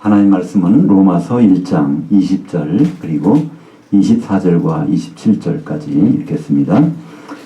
하나님 말씀은 로마서 1장 20절 그리고 24절과 27절까지 읽겠습니다.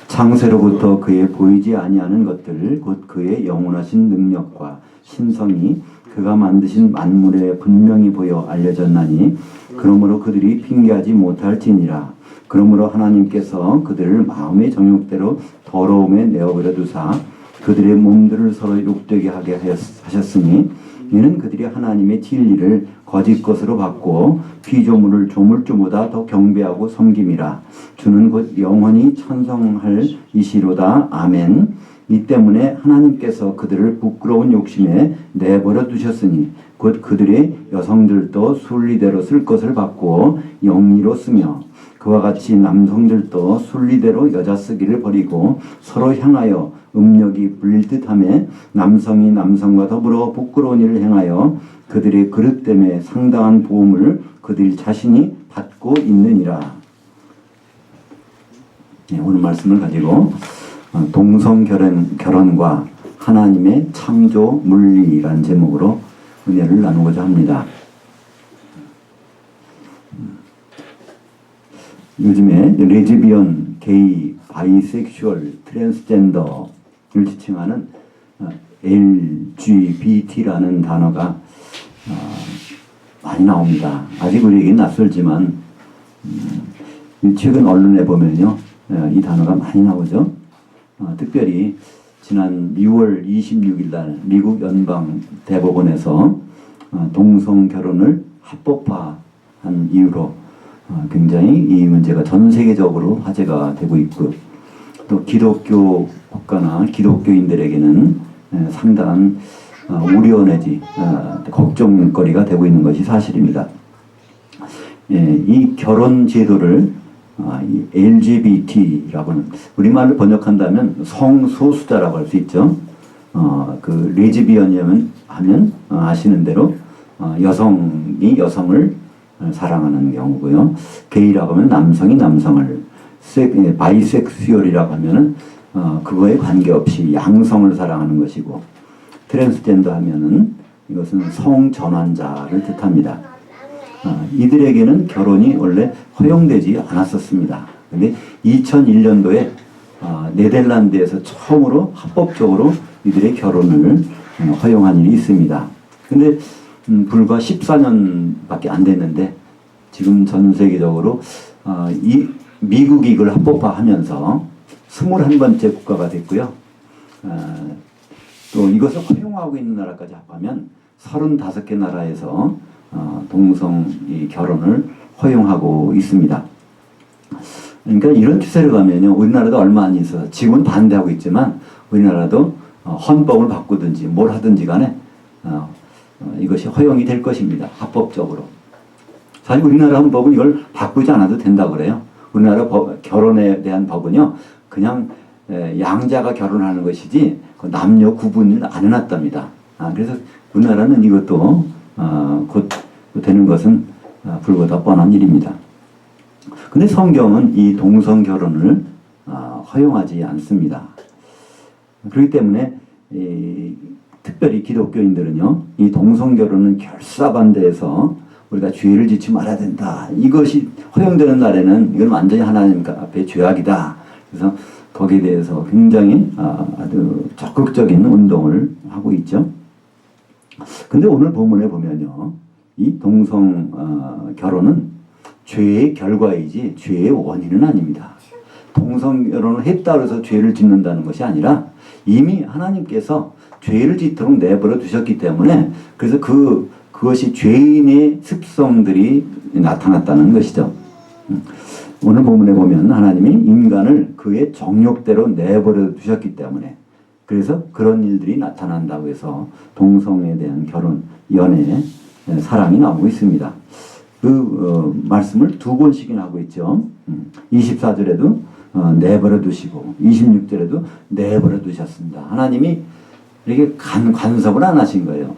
창세로부터 그의 보이지 아니하는 것들 곧 그의 영원하신 능력과 신성이 그가 만드신 만물에 분명히 보여 알려졌나니 그러므로 그들이 핑계하지 못할지니라. 그러므로 하나님께서 그들을 마음의 정욕대로 더러움에 내어버려 두사 그들의 몸들을 서로 욕되게 하게 하셨으니 이는 그들이 하나님의 진리를 거짓 것으로 바꾸어 피조물을 조물주보다 더 경배하고 섬김이라. 주는 곧 영원히 천성할 이시로다. 아멘. 이 때문에 하나님께서 그들을 부끄러운 욕심에 내버려 두셨으니 곧 그들의 여성들도 순리대로 쓸 것을 바꾸어 영리로 쓰며 그와 같이 남성들도 순리대로 여자 쓰기를 버리고 서로 향하여 음력이 불릴 듯하며 남성이 남성과 더불어 부끄러운 일을 행하여 그들의 그릇 때문에 상당한 보험을 그들 자신이 받고 있느니라. 네, 오늘 말씀을 가지고 동성결혼과 하나님의 창조 물리라는 제목으로 은혜를 나누고자 합니다. 요즘에 레즈비언, 게이, 바이섹슈얼, 트랜스젠더를 지칭하는 LGBT라는 단어가 많이 나옵니다. 아직 우리에게 낯설지만 최근 언론에 보면요, 이 단어가 많이 나오죠. 특별히 지난 6월 26일 날 미국 연방 대법원에서 동성 결혼을 합법화한 이유로 굉장히 이 문제가 전 세계적으로 화제가 되고 있고 또 기독교 국가나 기독교인들에게는 상당한 우려 내지 걱정거리가 되고 있는 것이 사실입니다. 이 결혼 제도를 이 LGBT라고는 우리말로 번역한다면 성소수자라고 할 수 있죠. 그 레즈비언이면 하면 아시는 대로 여성이 여성을 사랑하는 경우고요. 게이라고 하면 남성이 남성을, 바이섹슈얼이라고 하면은 그거에 관계없이 양성을 사랑하는 것이고, 트랜스젠더 하면은 이것은 성전환자를 뜻합니다. 이들에게는 결혼이 원래 허용되지 않았었습니다. 근데 2001년도에 네덜란드에서 처음으로 합법적으로 이들의 결혼을 허용한 일이 있습니다. 근데 불과 14년밖에 안 됐는데 지금 전 세계적으로 이 미국이 이걸 합법화하면서 21번째 국가가 됐고요. 또 이것을 허용하고 있는 나라까지 합하면 35개 나라에서 동성 결혼을 허용하고 있습니다. 그러니까 이런 추세를 가면요, 우리나라도 얼마 안 있어서 지금은 반대하고 있지만 우리나라도 헌법을 바꾸든지 뭘 하든지 간에 이것이 허용이 될 것입니다. 합법적으로. 사실 우리나라 헌법은 이걸 바꾸지 않아도 된다 그래요. 우리나라 결혼에 대한 법은요, 그냥 양자가 결혼하는 것이지 남녀 구분을 안 해놨답니다. 그래서 우리나라는 이것도 곧 되는 것은 불보다 뻔한 일입니다. 근데 성경은 이 동성 결혼을 허용하지 않습니다. 그렇기 때문에 특별히 기독교인들은요, 이 동성 결혼은 결사반대해서 우리가 죄를 짓지 말아야 된다. 이것이 허용되는 날에는 이건 완전히 하나님 앞에 죄악이다. 그래서 거기에 대해서 굉장히 아주 적극적인 운동을 하고 있죠. 근데 오늘 본문에 보면요, 이 동성 결혼은 죄의 결과이지 죄의 원인은 아닙니다. 동성 결혼을 했다고 해서 죄를 짓는다는 것이 아니라 이미 하나님께서 죄를 짓도록 내버려 두셨기 때문에 그래서 그것이 죄인의 습성들이 나타났다는 것이죠. 오늘 본문에 보면 하나님이 인간을 그의 정욕대로 내버려 두셨기 때문에 그래서 그런 일들이 나타난다고 해서 동성에 대한 결혼, 연애, 사랑이 나오고 있습니다. 그 말씀을 두 번씩이나 하고 있죠. 24절에도 내버려 두시고 26절에도 내버려 두셨습니다. 하나님이 이렇게 간섭을 안 하신 거예요.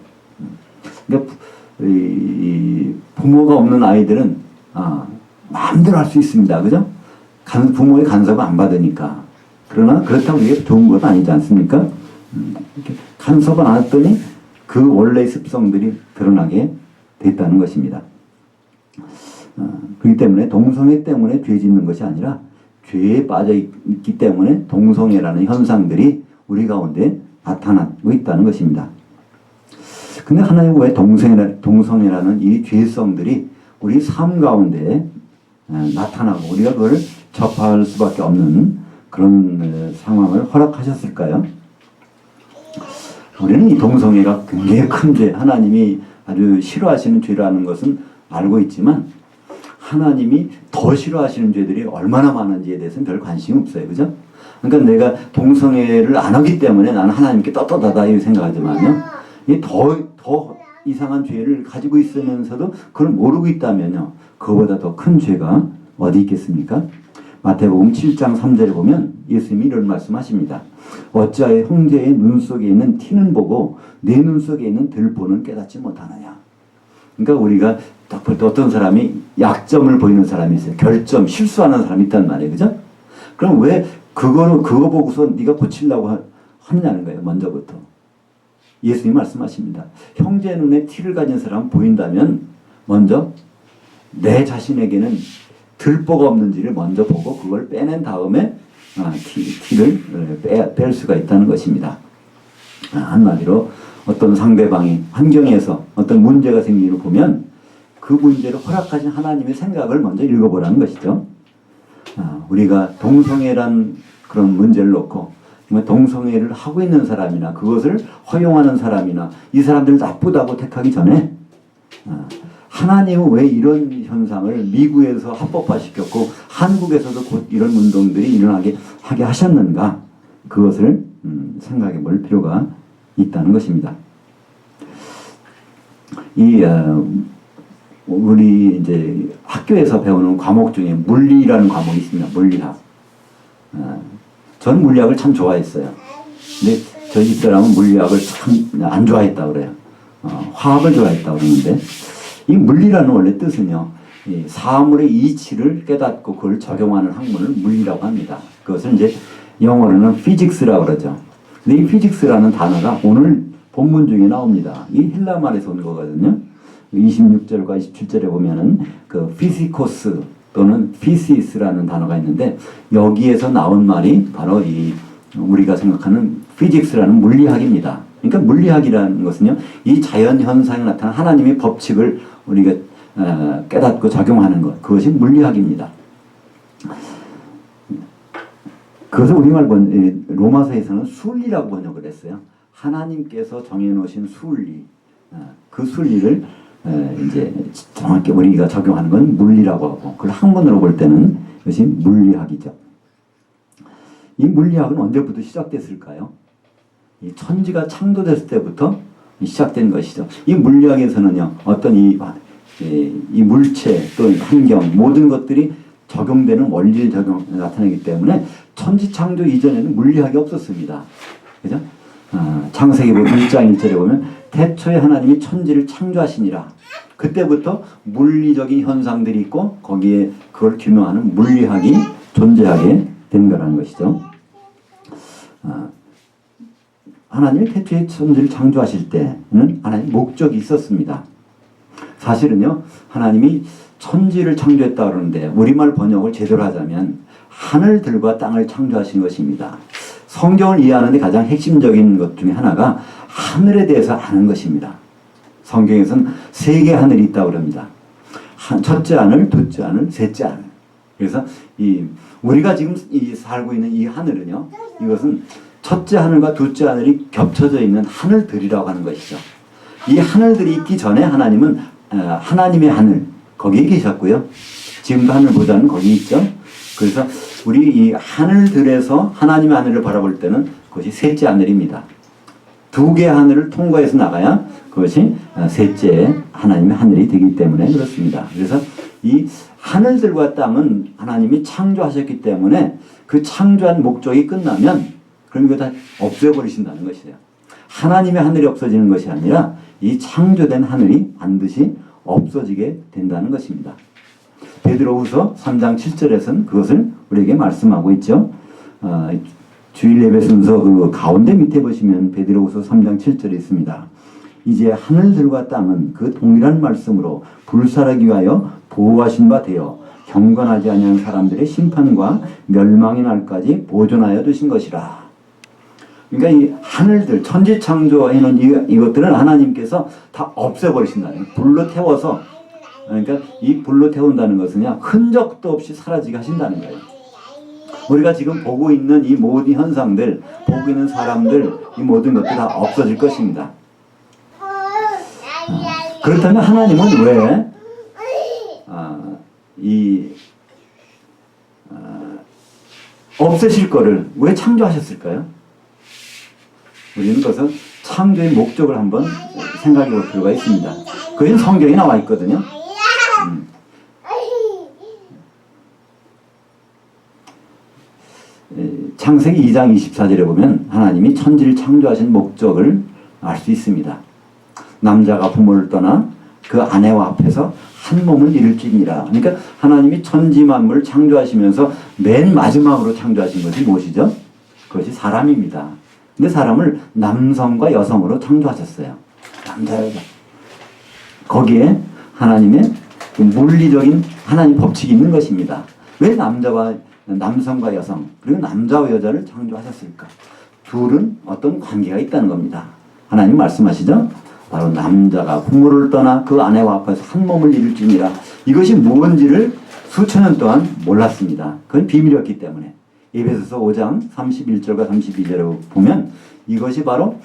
그러니까 부모가 없는 아이들은 마음대로 할 수 있습니다. 그죠? 부모의 간섭을 안 받으니까. 그러나 그렇다고 이게 좋은 건 아니지 않습니까? 이렇게 간섭을 안 했더니 그 원래의 습성들이 드러나게 됐다는 것입니다. 그렇기 때문에 동성애 때문에 죄 짓는 것이 아니라 죄에 빠져 있기 때문에 동성애라는 현상들이 우리 가운데 나타나고 있다는 것입니다. 근데 하나님은 왜 동성애라는 이 죄성들이 우리 삶 가운데 나타나고 우리가 그걸 접할 수밖에 없는 그런 상황을 허락하셨을까요? 우리는 이 동성애가 굉장히 큰 죄, 하나님이 아주 싫어하시는 죄라는 것은 알고 있지만 하나님이 더 싫어하시는 죄들이 얼마나 많은지에 대해서는 별 관심이 없어요. 그죠? 그러니까 내가 동성애를 안 하기 때문에 나는 하나님께 떳떳하다 이렇게 생각하지만요. 이 더 이상한 죄를 가지고 있으면서도 그걸 모르고 있다면요. 그거보다 더 큰 죄가 어디 있겠습니까? 마태복음 7장 3절에 보면 예수님이 이런 말씀하십니다. 어찌하여 형제의 눈 속에 있는 티는 보고 내 눈 속에 있는 들보는 깨닫지 못하느냐. 그러니까 우리가 딱 볼 때 어떤 사람이 약점을 보이는 사람이 있어요. 결점, 실수하는 사람이 있단 말이에요. 그죠? 그럼 왜 그거 보고서 네가 고치려고 하느냐는 거예요. 먼저부터. 예수님이 말씀하십니다. 형제 눈에 티를 가진 사람 보인다면 먼저 내 자신에게는 들보가 없는지를 먼저 보고 그걸 빼낸 다음에 티를 뺄 수가 있다는 것입니다. 한마디로 어떤 상대방이 환경에서 어떤 문제가 생기는 보면 그 문제를 허락하신 하나님의 생각을 먼저 읽어보라는 것이죠. 우리가 동성애란 그런 문제를 놓고 동성애를 하고 있는 사람이나 그것을 허용하는 사람이나 이 사람들을 나쁘다고 택하기 전에 하나님은 왜 이런 현상을 미국에서 합법화시켰고 한국에서도 곧 이런 운동들이 일어나게 하게 하셨는가, 그것을 생각해 볼 필요가 있다는 것입니다. 우리 이제 학교에서 배우는 과목 중에 물리라는 과목이 있습니다. 물리학. 전 물리학을 참 좋아했어요. 근데 저희 집사람은 물리학을 참 안 좋아했다 그래요. 화학을 좋아했다 그러는데, 이 물리라는 원래 뜻은요, 이 사물의 이치를 깨닫고 그걸 적용하는 학문을 물리라고 합니다. 그것을 이제 영어로는 피직스라고 그러죠. 근데 이 피직스라는 단어가 오늘 본문 중에 나옵니다. 이 헬라 말에서 온 거거든요. 26절과 27절에 보면은 그 피시코스 또는 피시스라는 단어가 있는데, 여기에서 나온 말이 바로 이 우리가 생각하는 피직스라는 물리학입니다. 그러니까 물리학이라는 것은요, 이 자연 현상에 나타난 하나님의 법칙을 우리가 깨닫고 적용하는 것, 그것이 물리학입니다. 그것을 우리말 로마서에서는 순리라고 번역을 했어요. 하나님께서 정해놓으신 순리, 그 순리를 이제 정확히 우리가 적용하는 건 물리라고 하고, 그걸 학문으로 볼 때는 이것이 물리학이죠. 이 물리학은 언제부터 시작됐을까요? 이 천지가 창조됐을 때부터 시작된 것이죠. 이 물리학에서는요, 어떤 이 물체 또 환경 모든 것들이 적용되는 원리를 나타내기 때문에 천지 창조 이전에는 물리학이 없었습니다. 그죠? 창세기 1장 1절에 보면 태초에 하나님이 천지를 창조하시니라. 그때부터 물리적인 현상들이 있고 거기에 그걸 규명하는 물리학이 존재하게 된 거라는 것이죠. 하나님이 태초에 천지를 창조하실 때는 하나님 목적이 있었습니다. 사실은요, 하나님이 천지를 창조했다 그러는데 우리말 번역을 제대로 하자면 하늘들과 땅을 창조하신 것입니다. 성경을 이해하는 데 가장 핵심적인 것 중에 하나가 하늘에 대해서 아는 것입니다. 성경에서는 세 개의 하늘이 있다고 합니다. 첫째 하늘, 둘째 하늘, 셋째 하늘. 그래서 우리가 지금 살고 있는 이 하늘은요, 이것은 첫째 하늘과 둘째 하늘이 겹쳐져 있는 하늘들이라고 하는 것이죠. 이 하늘들이 있기 전에 하나님은 하나님의 하늘, 거기에 계셨고요. 지금도 하늘보다는 거기 있죠. 그래서 우리 이 하늘들에서 하나님의 하늘을 바라볼 때는 그것이 셋째 하늘입니다. 두 개의 하늘을 통과해서 나가야 그것이 셋째 하나님의 하늘이 되기 때문에 그렇습니다. 그래서 이 하늘들과 땅은 하나님이 창조하셨기 때문에 그 창조한 목적이 끝나면 그럼 이거 다 없애버리신다는 것이에요. 하나님의 하늘이 없어지는 것이 아니라 이 창조된 하늘이 반드시 없어지게 된다는 것입니다. 베드로후서 3장 7절에서는 그것을 우리에게 말씀하고 있죠. 주일 예배 순서 그 가운데 밑에 보시면 베드로후서 3장 7절에 있습니다. 이제 하늘들과 땅은 그 동일한 말씀으로 불살하기 위하여 보호하신 바 되어 경건하지 아니한 사람들의 심판과 멸망의 날까지 보존하여 두신 것이라. 그러니까 이 하늘들, 천지창조해놓은 이것들은 하나님께서 다 없애버리신다는 거예요. 불로 태워서. 그러니까 이 불로 태운다는 것은 그냥 흔적도 없이 사라지게 하신다는 거예요. 우리가 지금 보고 있는 이 모든 현상들, 보고 있는 사람들, 이 모든 것들 다 없어질 것입니다. 그렇다면 하나님은 왜 없애실 거를 왜 창조하셨을까요? 우리는 그것은 창조의 목적을 한번 생각해 볼 필요가 있습니다. 그것은 성경에 나와 있거든요. 창세기 2장 24절에 보면 하나님이 천지를 창조하신 목적을 알 수 있습니다. 남자가 부모를 떠나 그 아내와 합해서 한 몸을 이룰지니라. 그러니까 하나님이 천지 만물을 창조하시면서 맨 마지막으로 창조하신 것이 무엇이죠? 그것이 사람입니다. 근데 사람을 남성과 여성으로 창조하셨어요. 남자, 여자. 거기에 하나님의 물리적인 하나님 법칙이 있는 것입니다. 왜 남성과 여성, 그리고 남자와 여자를 창조하셨을까? 둘은 어떤 관계가 있다는 겁니다. 하나님 말씀하시죠? 바로 남자가 부모를 떠나 그 아내와 합해서 한 몸을 이룰지니라. 이것이 뭔지를 수천 년 동안 몰랐습니다. 그건 비밀이었기 때문에. 에베소서 5장 31절과 32절에 보면 이것이 바로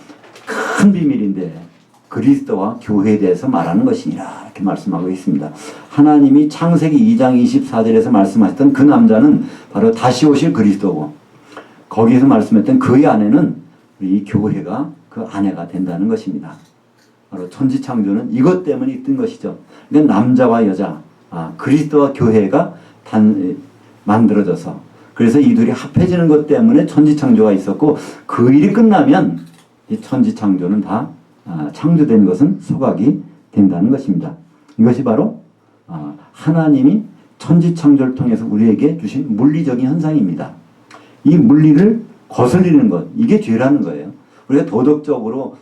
큰 비밀인데 그리스도와 교회에 대해서 말하는 것이니라 이렇게 말씀하고 있습니다. 하나님이 창세기 2장 24절에서 말씀하셨던 그 남자는 바로 다시 오실 그리스도고 거기에서 말씀했던 그의 아내는 이 교회가 그 아내가 된다는 것입니다. 바로 천지창조는 이것 때문에 있던 것이죠. 그러니까 남자와 여자, 그리스도와 교회가 만들어져서 그래서 이 둘이 합해지는 것 때문에 천지창조가 있었고 그 일이 끝나면 이 천지창조는 다 창조된 것은 소각이 된다는 것입니다. 이것이 바로 하나님이 천지창조를 통해서 우리에게 주신 물리적인 현상입니다. 이 물리를 거슬리는 것, 이게 죄라는 거예요. 우리가 도덕적으로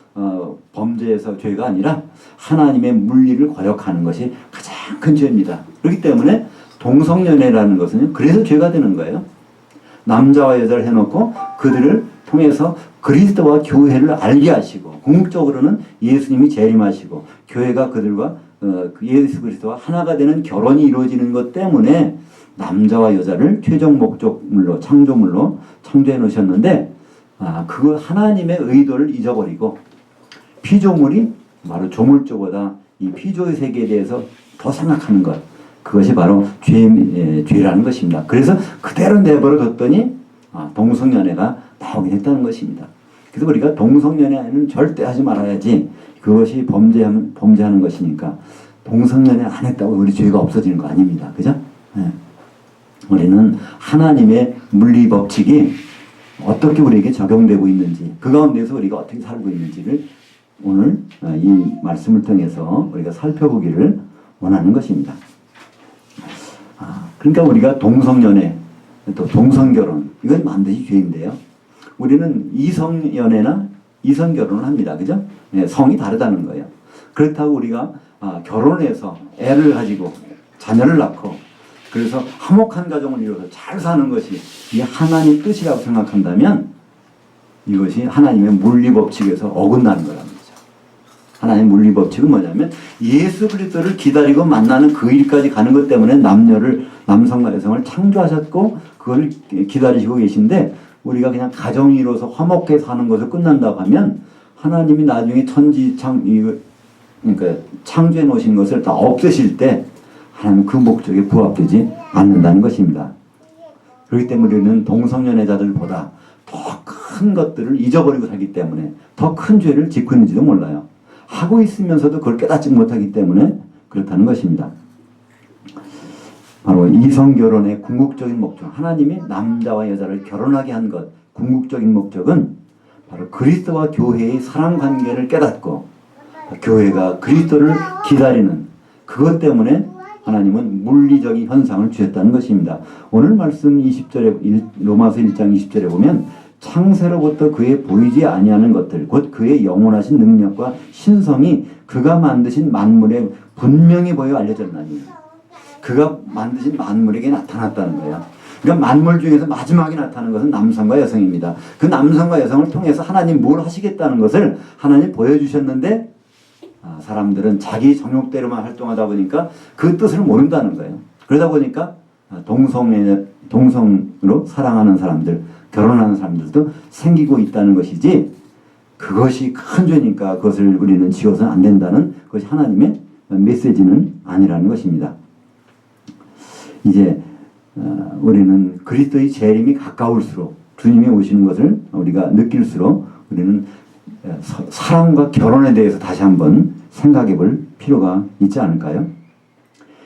범죄에서 죄가 아니라 하나님의 물리를 거역하는 것이 가장 큰 죄입니다. 그렇기 때문에 동성연애라는 것은 그래서 죄가 되는 거예요. 남자와 여자를 해놓고 그들을 통해서 그리스도와 교회를 알게 하시고 궁극적으로는 예수님이 재림하시고 교회가 그들과 예수 그리스도와 하나가 되는 결혼이 이루어지는 것 때문에 남자와 여자를 최종 목적물로 창조물로 창조해 놓으셨는데 그 하나님의 의도를 잊어버리고 피조물이 바로 조물조보다 이 피조의 세계에 대해서 더 생각하는 것 그것이 바로 죄라는 것입니다. 그래서 그대로 내버려 뒀더니 동성연애가 나오게 됐다는 것입니다. 그래서 우리가 동성연애는 절대 하지 말아야지 그것이 범죄하는 것이니까 동성연애 안 했다고 우리 죄가 없어지는 거 아닙니다. 그죠? 네. 우리는 하나님의 물리 법칙이 어떻게 우리에게 적용되고 있는지 그 가운데서 우리가 어떻게 살고 있는지를 오늘 이 말씀을 통해서 우리가 살펴보기를 원하는 것입니다. 그러니까 우리가 동성연애 또 동성결혼 이건 반드시 죄인데요. 우리는 이성연애나 이성결혼을 합니다. 그죠? 네, 성이 다르다는 거예요. 그렇다고 우리가 결혼해서 애를 가지고 자녀를 낳고 그래서 화목한 가정을 이루어서 잘 사는 것이 이 하나님 뜻이라고 생각한다면 이것이 하나님의 물리법칙에서 어긋나는 거라는 거죠. 하나님의 물리법칙은 뭐냐면 예수 그리스도를 기다리고 만나는 그 일까지 가는 것 때문에 남성과 여성을 창조하셨고 그걸 기다리시고 계신데 우리가 그냥 가정이 이루어서 화목해 사는 것을 끝난다고 하면 하나님이 나중에 그러니까 창조해 놓으신 것을 다 없애실 때 하나님 그 목적에 부합되지 않는다는 것입니다. 그렇기 때문에 우리는 동성연애자들보다 더 큰 것들을 잊어버리고 살기 때문에 더 큰 죄를 짓고 있는지도 몰라요. 하고 있으면서도 그걸 깨닫지 못하기 때문에 그렇다는 것입니다. 바로 이성결혼의 궁극적인 목적, 하나님이 남자와 여자를 결혼하게 한 것, 궁극적인 목적은 바로 그리스도와 교회의 사랑관계를 깨닫고 교회가 그리스도를 기다리는 그것 때문에 하나님은 물리적인 현상을 주셨다는 것입니다. 오늘 말씀 20절에 로마서 1장 20절에 보면 창세로부터 그의 보이지 아니하는 것들 곧 그의 영원하신 능력과 신성이 그가 만드신 만물에 분명히 보여 알려졌나니 그가 만드신 만물에게 나타났다는 거예요. 그러니까 만물 중에서 마지막에 나타나는 것은 남성과 여성입니다. 그 남성과 여성을 통해서 하나님 뭘 하시겠다는 것을 하나님 보여주셨는데 사람들은 자기 정욕대로만 활동하다 보니까 그 뜻을 모른다는 거예요. 그러다 보니까 동성으로 사랑하는 사람들, 결혼하는 사람들도 생기고 있다는 것이지 그것이 큰 죄니까 그것을 우리는 지워서는 안 된다는 것이 하나님의 메시지는 아니라는 것입니다. 이제 우리는 그리스도의 재림이 가까울수록 주님이 오시는 것을 우리가 느낄수록 우리는 사랑과 결혼에 대해서 다시 한번 생각해 볼 필요가 있지 않을까요?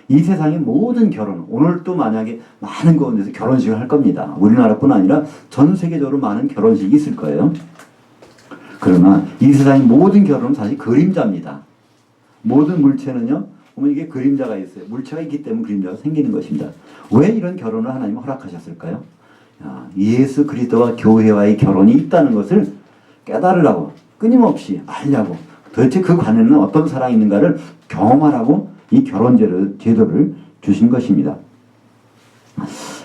이 세상의 모든 결혼, 오늘 또 만약에 많은 곳에서 결혼식을 할 겁니다. 우리나라뿐 아니라 전 세계적으로 많은 결혼식이 있을 거예요. 그러나 이 세상의 모든 결혼은 사실 그림자입니다. 모든 물체는요, 보면 이게 그림자가 있어요. 물체가 있기 때문에 그림자가 생기는 것입니다. 왜 이런 결혼을 하나님은 허락하셨을까요? 예수 그리스도와 교회와의 결혼이 있다는 것을 깨달으라고, 끊임없이 알려고, 도대체 그 관에는 어떤 사랑이 있는가를 경험하라고 이 결혼 제도를 주신 것입니다.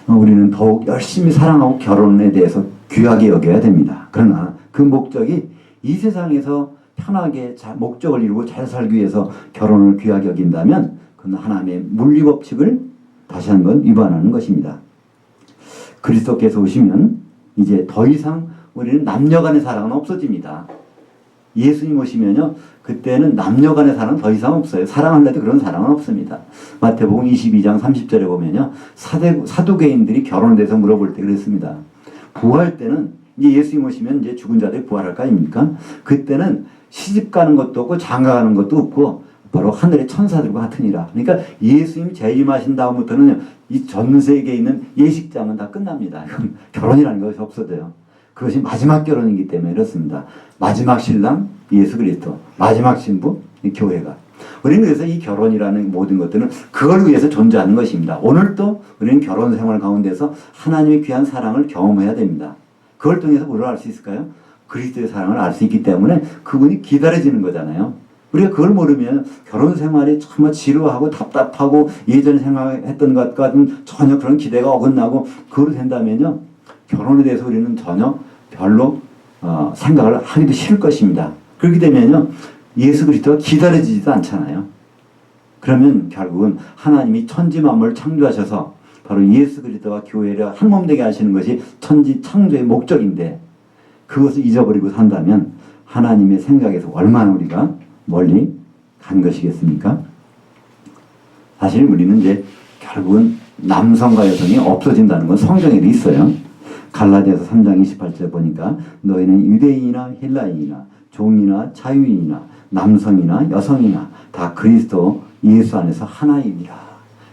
우리는 더욱 열심히 사랑하고 결혼에 대해서 귀하게 여겨야 됩니다. 그러나 그 목적이 이 세상에서 편하게 목적을 이루고 잘 살기 위해서 결혼을 귀하게 여긴다면 그건 하나님의 물리법칙을 다시 한번 위반하는 것입니다. 그리스도께서 오시면 이제 더 이상 우리는 남녀간의 사랑은 없어집니다. 예수님 오시면요, 그때는 남녀간의 사랑은 더 이상 없어요. 사랑하려도 그런 사랑은 없습니다. 마태복음 22장 30절에 보면요, 사두개인들이 결혼에 대해서 물어볼 때 그랬습니다. 부활 때는 이제 예수님 오시면 이제 죽은 자들이 부활할 거 아닙니까? 그때는 시집 가는 것도 없고 장가 가는 것도 없고 바로 하늘의 천사들과 같으니라. 그러니까 예수님 재림하신 다음부터는 이 전 세계에 있는 예식장은 다 끝납니다. 결혼이라는 것이 없어져요. 그것이 마지막 결혼이기 때문에 이렇습니다. 마지막 신랑 예수 그리스도, 마지막 신부 교회가. 우리는 그래서 이 결혼이라는 모든 것들은 그걸 위해서 존재하는 것입니다. 오늘도 우리는 결혼 생활 가운데서 하나님의 귀한 사랑을 경험해야 됩니다. 그걸 통해서 뭘 알 수 있을까요? 그리스도의 사랑을 알 수 있기 때문에 그분이 기다려지는 거잖아요. 우리가 그걸 모르면 결혼 생활이 정말 지루하고 답답하고 예전에 생각했던 것과는 전혀 그런 기대가 어긋나고 그걸 된다면요, 결혼에 대해서 우리는 전혀 별로 생각을 하기도 싫을 것입니다. 그렇게 되면요, 예수 그리스도가 기다려지지도 않잖아요. 그러면 결국은 하나님이 천지 만물을 창조하셔서 바로 예수 그리스도와 교회를 한 몸 되게 하시는 것이 천지 창조의 목적인데 그것을 잊어버리고 산다면 하나님의 생각에서 얼마나 우리가 멀리 간 것이겠습니까? 사실 우리는 이제 결국은 남성과 여성이 없어진다는 건 성경에도 있어요. 갈라디아서 3장 28절 보니까 너희는 유대인이나 헬라인이나 종이나 자유인이나 남성이나 여성이나 다 그리스도 예수 안에서 하나이니라.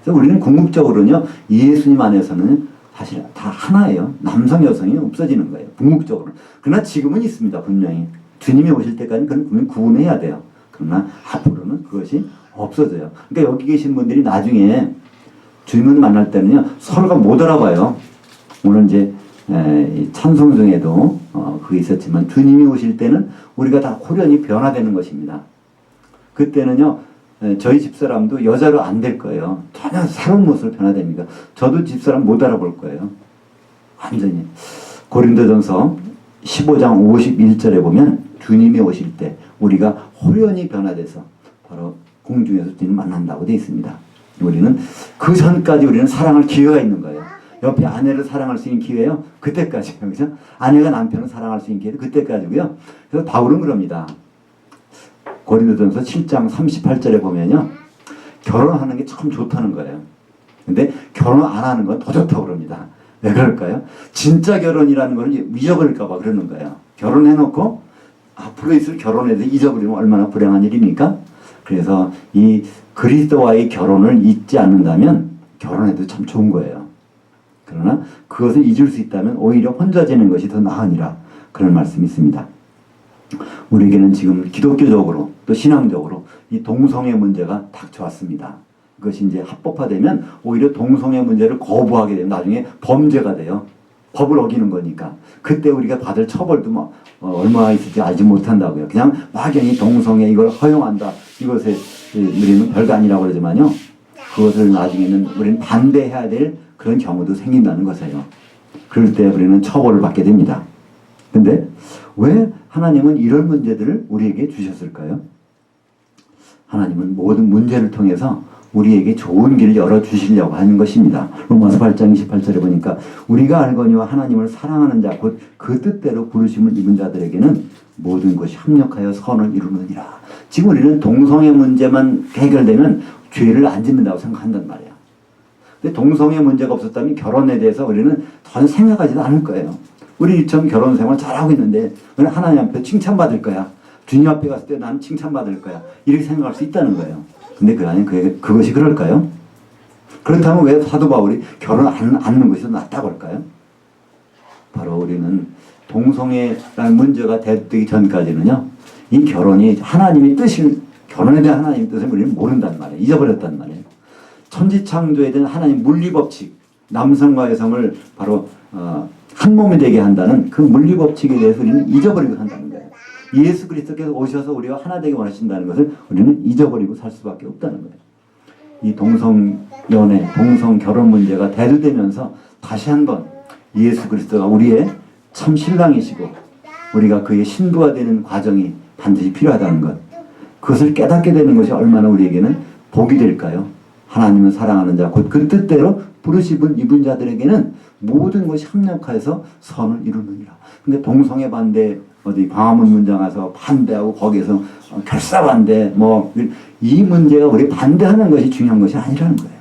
그래서 우리는 궁극적으로는요, 예수님 안에서는 사실 다 하나예요. 남성 여성이 없어지는 거예요. 궁극적으로. 그러나 지금은 있습니다. 분명히. 주님이 오실 때까지는 그건 분명히 구분해야 돼요. 그러나 앞으로는 그것이 없어져요. 그러니까 여기 계신 분들이 나중에 주님을 만날 때는요, 서로가 못 알아봐요. 오늘 이제 찬송 중에도 그게 있었지만 주님이 오실 때는 우리가 다 홀연히 변화되는 것입니다. 그때는요, 저희 집사람도 여자로 안 될 거예요. 전혀 새로운 모습으로 변화됩니다. 저도 집사람 못 알아볼 거예요. 완전히. 고린도전서 15장 51절에 보면 주님이 오실 때 우리가 홀연히 변화돼서 바로 공중에서 주님 만난다고 되어 있습니다. 우리는 그 전까지 우리는 사랑할 기회가 있는 거예요. 옆에 아내를 사랑할 수 있는 기회요. 그때까지요. 그죠? 아내가 남편을 사랑할 수 있는 기회도 그때까지고요. 그래서 바울은 그럽니다. 고린도전서 7장 38절에 보면요, 결혼하는 게 참 좋다는 거예요. 근데 결혼 안 하는 건 더 좋다고 그럽니다. 왜 그럴까요? 진짜 결혼이라는 걸 잊어버릴까 봐 그러는 거예요. 결혼해놓고 앞으로 있을 결혼에 대해 잊어버리면 얼마나 불행한 일입니까? 그래서 이 그리스도와의 결혼을 잊지 않는다면 결혼해도 참 좋은 거예요. 그러나 그것을 잊을 수 있다면 오히려 혼자 지내는 것이 더 나으니라, 그런 말씀이 있습니다. 우리에게는 지금 기독교적으로 또 신앙적으로 이 동성애 문제가 닥쳐왔습니다. 그것이 이제 합법화되면 오히려 동성애 문제를 거부하게 되면 나중에 범죄가 돼요. 법을 어기는 거니까. 그때 우리가 받을 처벌도 뭐 얼마나 있을지 알지 못한다고요. 그냥 막연히 동성애 이걸 허용한다. 이것에 우리는 별거 아니라고 그러지만요. 그것을 나중에는 우리는 반대해야 될 그런 경우도 생긴다는 것이에요. 그럴 때 우리는 처벌을 받게 됩니다. 근데 왜 하나님은 이런 문제들을 우리에게 주셨을까요? 하나님은 모든 문제를 통해서 우리에게 좋은 길을 열어주시려고 하는 것입니다. 로마서 8장 28절에 보니까 우리가 알거니와 하나님을 사랑하는 자 곧 그 뜻대로 부르심을 입은 자들에게는 모든 것이 합력하여 선을 이루느니라. 지금 우리는 동성애 문제만 해결되면 죄를 안 짓는다고 생각한단 말이에요. 근데 동성애 문제가 없었다면 결혼에 대해서 우리는 전혀 생각하지도 않을 거예요. 우리 전 결혼 생활 잘하고 있는데 하나님 앞에 칭찬받을 거야. 주님 앞에 갔을 때 나는 칭찬받을 거야. 이렇게 생각할 수 있다는 거예요. 근데 그것이 그럴까요? 그렇다면 왜 사도 바울이 결혼 안 하는 것이 더 낫다고 할까요? 바로 우리는 동성애라는 문제가 되기 전까지는요, 이 결혼이 하나님의 뜻을, 결혼에 대한 하나님의 뜻을 우리는 모른단 말이에요. 잊어버렸단 말이에요. 천지창조에 대한 하나님 물리법칙, 남성과 여성을 바로 한 몸이 되게 한다는 그 물리법칙에 대해서 우리는 잊어버리고 산다는 거예요. 예수 그리스도께서 오셔서 우리와 하나 되게 원하신다는 것을 우리는 잊어버리고 살 수밖에 없다는 거예요. 이 동성연애, 동성결혼 문제가 대두되면서 다시 한번 예수 그리스도가 우리의 참 신랑이시고 우리가 그의 신부가 되는 과정이 반드시 필요하다는 것, 그것을 깨닫게 되는 것이 얼마나 우리에게는 복이 될까요? 하나님은 사랑하는 자 곧 그 뜻대로 부르심을 입은 자들에게는 모든 것이 합력하여서 선을 이루느니라. 근데 동성애 반대 어디 광화문 문장 가서 반대하고 거기에서 결사반대 이 문제가 우리 반대하는 것이 중요한 것이 아니라는 거예요.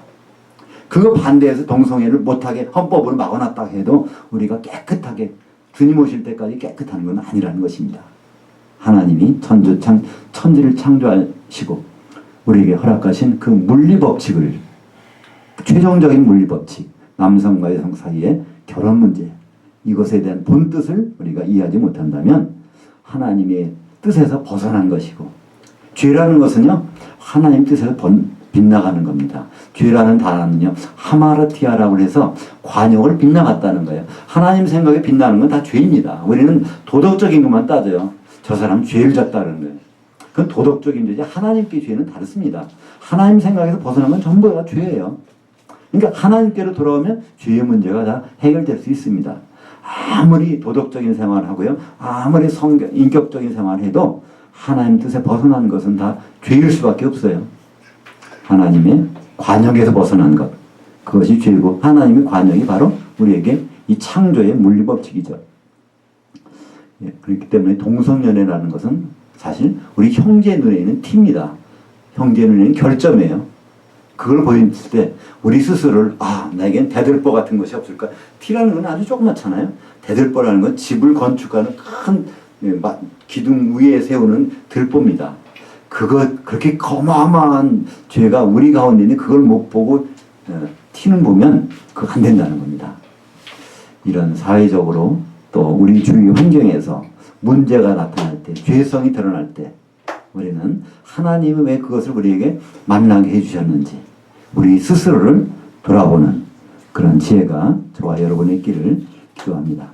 그거 반대해서 동성애를 못하게 헌법으로 막아놨다 해도 우리가 깨끗하게 주님 오실 때까지 깨끗한 건 아니라는 것입니다. 하나님이 천지를 창조하시고 우리에게 허락하신 그 물리법칙을, 최종적인 물리법칙, 남성과 여성 사이의 결혼 문제, 이것에 대한 본뜻을 우리가 이해하지 못한다면 하나님의 뜻에서 벗어난 것이고, 죄라는 것은요 하나님 뜻에서 빗나가는 겁니다. 죄라는 단어는요 하마르티아라고 해서 관용을 빗나갔다는 거예요. 하나님 생각에 빗나가는 건 다 죄입니다. 우리는 도덕적인 것만 따져요. 저 사람 죄를 졌다는 거예요. 그건 도덕적인 죄지 하나님께 죄는 다릅니다. 하나님 생각에서 벗어난 건 전부 다 죄예요. 그러니까 하나님께로 돌아오면 죄의 문제가 다 해결될 수 있습니다. 아무리 도덕적인 생활을 하고요, 아무리 인격적인 생활을 해도 하나님 뜻에 벗어난 것은 다 죄일 수밖에 없어요. 하나님의 관역에서 벗어난 것, 그것이 죄고, 하나님의 관역이 바로 우리에게 이 창조의 물리법칙이죠. 그렇기 때문에 동성연애라는 것은 사실 우리 형제 눈에는 티입니다. 형제 눈에는 결점이에요. 그걸 보였을 때 우리 스스로를 나에겐 대들보 같은 것이 없을까? 티라는 건 아주 조그맣잖아요. 대들보라는 건 집을 건축하는 큰 기둥 위에 세우는 들보입니다. 그렇게 어마어마한 죄가 우리 가운데 있는 그걸 못 보고 티는 보면 그거 안 된다는 겁니다. 이런 사회적으로 또 우리 주위 환경에서 문제가 나타날 때, 죄성이 드러날 때 우리는 하나님이 왜 그것을 우리에게 만나게 해주셨는지 우리 스스로를 돌아보는 그런 지혜가 저와 여러분의 있기를 기도합니다.